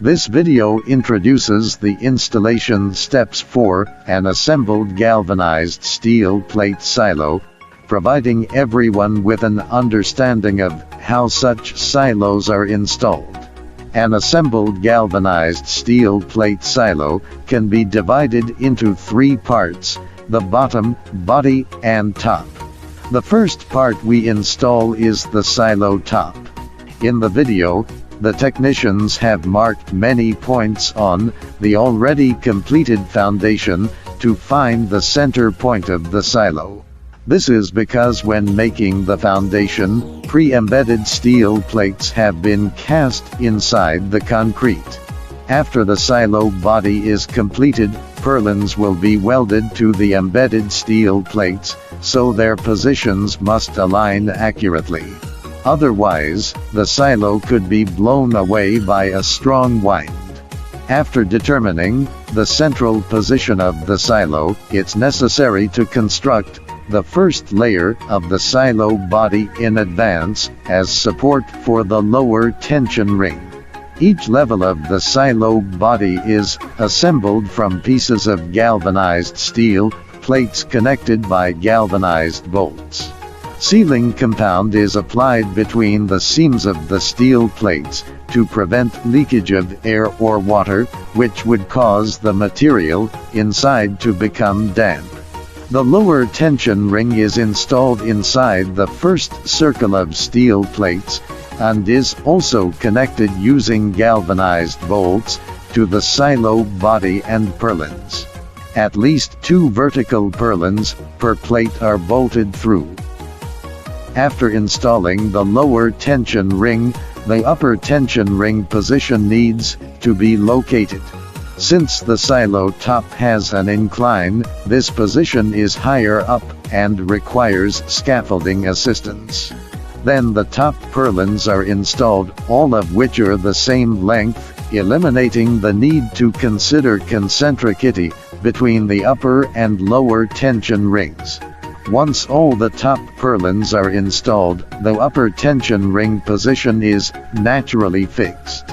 This video introduces the installation steps for an assembled galvanized steel plate silo, providing everyone with an understanding of how such silos are installed. An assembled galvanized steel plate silo can be divided into three parts: the bottom, body, and top. The first part we install is the silo top. In the video, the technicians have marked many points on the already completed foundation to find the center point of the silo. This is because when making the foundation, pre-embedded steel plates have been cast inside the concrete. After the silo body is completed, purlins will be welded to the embedded steel plates, so their positions must align accurately. Otherwise, the silo could be blown away by a strong wind. After determining the central position of the silo, it's necessary to construct the first layer of the silo body in advance as support for the lower tension ring. Each level of the silo body is assembled from pieces of galvanized steel plates connected by galvanized bolts. Sealing compound is applied between the seams of the steel plates to prevent leakage of air or water, which would cause the material inside to become damp. The lower tension ring is installed inside the first circle of steel plates, and is also connected using galvanized bolts to the silo body and purlins. At least 2 vertical purlins per plate are bolted through. After installing the lower tension ring, the upper tension ring position needs to be located. Since the silo top has an incline, this position is higher up and requires scaffolding assistance. Then the top purlins are installed, all of which are the same length, eliminating the need to consider concentricity between the upper and lower tension rings. Once all the top purlins are installed, the upper tension ring position is naturally fixed.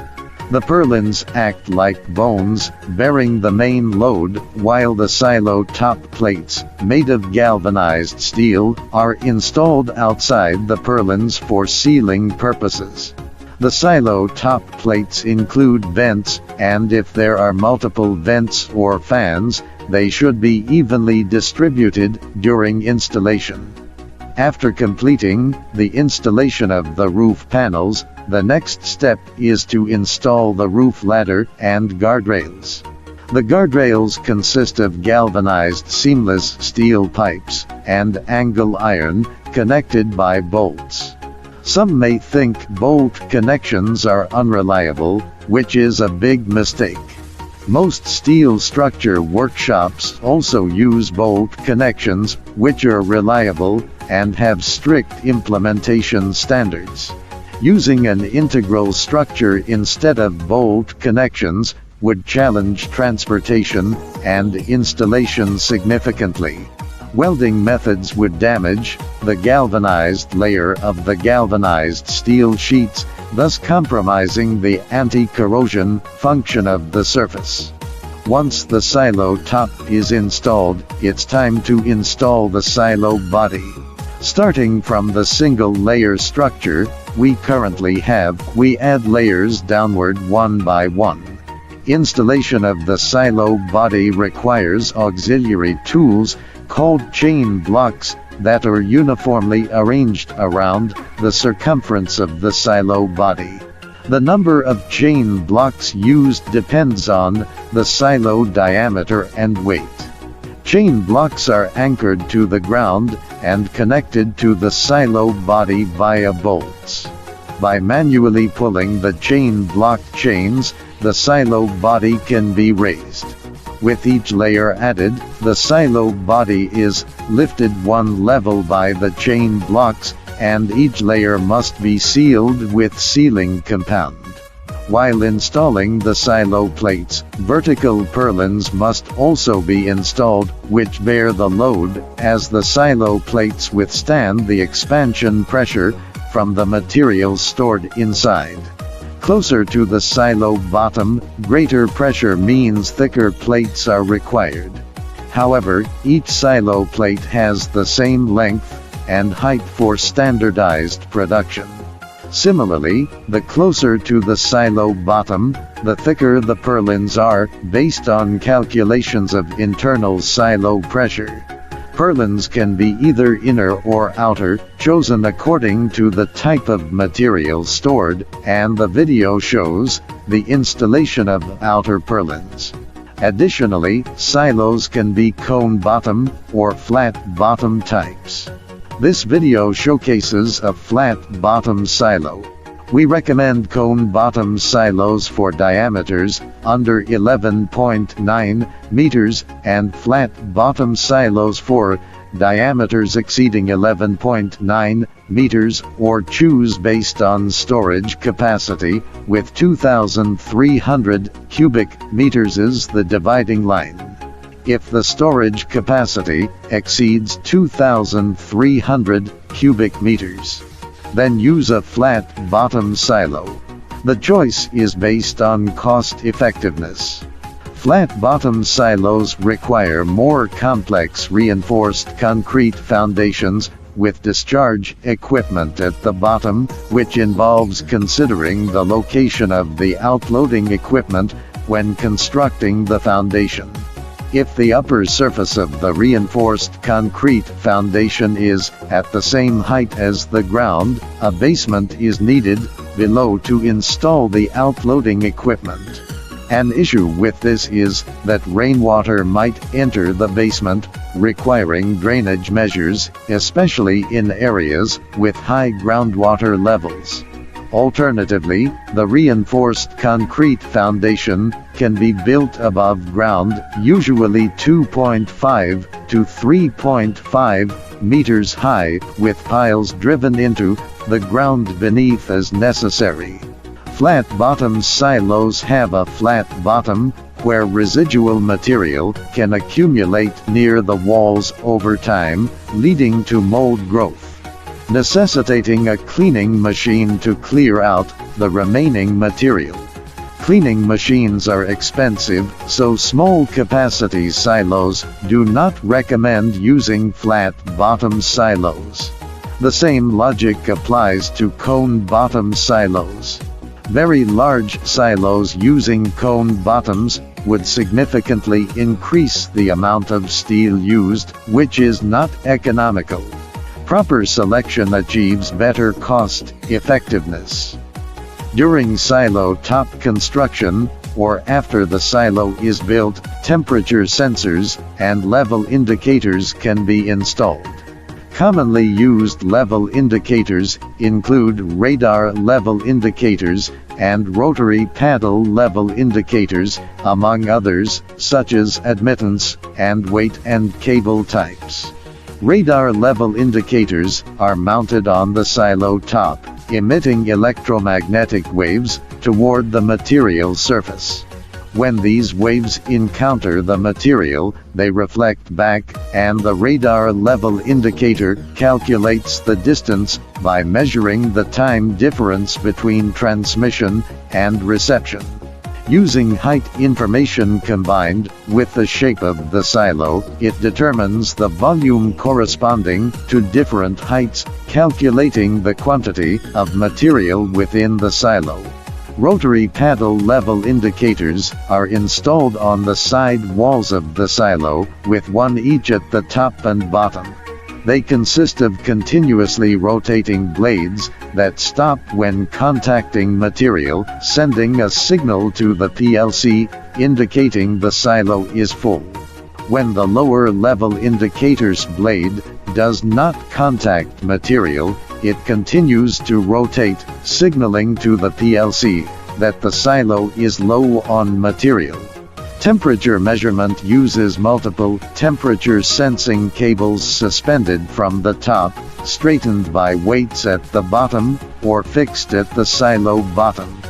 The purlins act like bones, bearing the main load, while the silo top plates, made of galvanized steel, are installed outside the purlins for sealing purposes. The silo top plates include vents, and if there are multiple vents or fans, they should be evenly distributed during installation. After completing the installation of the roof panels, the next step is to install the roof ladder and guardrails. The guardrails consist of galvanized seamless steel pipes and angle iron connected by bolts. Some may think bolt connections are unreliable, which is a big mistake. Most steel structure workshops also use bolt connections, which are reliable and have strict implementation standards. Using an integral structure instead of bolt connections would challenge transportation and installation significantly. Welding methods would damage the galvanized layer of the galvanized steel sheets, thus compromising the anti-corrosion function of the surface. Once the silo top is installed, it's time to install the silo body. Starting from the single layer structure we currently have, we add layers downward one by one. Installation of the silo body requires auxiliary tools called chain blocks that are uniformly arranged around the circumference of the silo body. The number of chain blocks used depends on the silo diameter and weight. Chain blocks are anchored to the ground and connected to the silo body via bolts. By manually pulling the chain block chains, the silo body can be raised. With each layer added, the silo body is lifted one level by the chain blocks, and each layer must be sealed with sealing compound. While installing the silo plates, vertical purlins must also be installed, which bear the load, as the silo plates withstand the expansion pressure from the material stored inside. Closer to the silo bottom, greater pressure means thicker plates are required. However, each silo plate has the same length and height for standardized production. Similarly, the closer to the silo bottom, the thicker the purlins are, based on calculations of internal silo pressure. Purlins can be either inner or outer, chosen according to the type of material stored, and the video shows the installation of outer purlins. Additionally, silos can be cone bottom or flat bottom types. This video showcases a flat bottom silo. We recommend cone bottom silos for diameters under 11.9 meters and flat bottom silos for diameters exceeding 11.9 meters, or choose based on storage capacity, with 2,300 cubic meters as the dividing line. If the storage capacity exceeds 2,300 cubic meters, then use a flat bottom silo. The choice is based on cost effectiveness. Flat bottom silos require more complex reinforced concrete foundations with discharge equipment at the bottom, which involves considering the location of the outloading equipment when constructing the foundation. If the upper surface of the reinforced concrete foundation is at the same height as the ground, a basement is needed below to install the outloading equipment. An issue with this is that rainwater might enter the basement, requiring drainage measures, especially in areas with high groundwater levels. Alternatively, the reinforced concrete foundation can be built above ground, usually 2.5 to 3.5 meters high, with piles driven into the ground beneath as necessary. Flat bottom silos have a flat bottom, where residual material can accumulate near the walls over time, leading to mold growth, necessitating a cleaning machine to clear out the remaining material. Cleaning machines are expensive, so small capacity silos do not recommend using flat bottom silos. The same logic applies to cone bottom silos. Very large silos using cone bottoms would significantly increase the amount of steel used, which is not economical. Proper selection achieves better cost effectiveness. During silo top construction, or after the silo is built, temperature sensors and level indicators can be installed. Commonly used level indicators include radar level indicators and rotary paddle level indicators, among others, such as admittance and weight and cable types. Radar level indicators are mounted on the silo top, emitting electromagnetic waves toward the material surface. When these waves encounter the material, they reflect back, and the radar level indicator calculates the distance by measuring the time difference between transmission and reception. Using height information combined with the shape of the silo, it determines the volume corresponding to different heights, calculating the quantity of material within the silo. Rotary paddle level indicators are installed on the side walls of the silo, with one each at the top and bottom. They consist of continuously rotating blades that stop when contacting material, sending a signal to the PLC, indicating the silo is full. When the lower level indicator's blade does not contact material, it continues to rotate, signaling to the PLC that the silo is low on material. Temperature measurement uses multiple temperature sensing cables suspended from the top, straightened by weights at the bottom, or fixed at the silo bottom.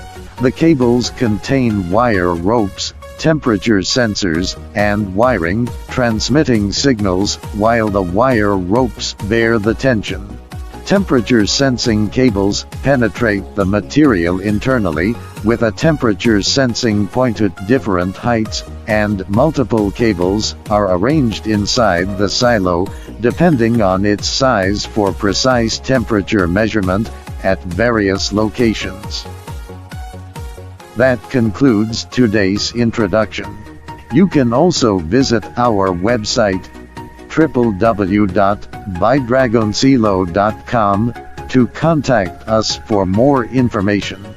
The cables contain wire ropes, temperature sensors, and wiring, transmitting signals, while the wire ropes bear the tension. Temperature sensing cables penetrate the material internally, with a temperature sensing point at different heights, and multiple cables are arranged inside the silo, depending on its size for precise temperature measurement at various locations. That concludes today's introduction. You can also visit our website www.bidragonsilo.com to contact us for more information.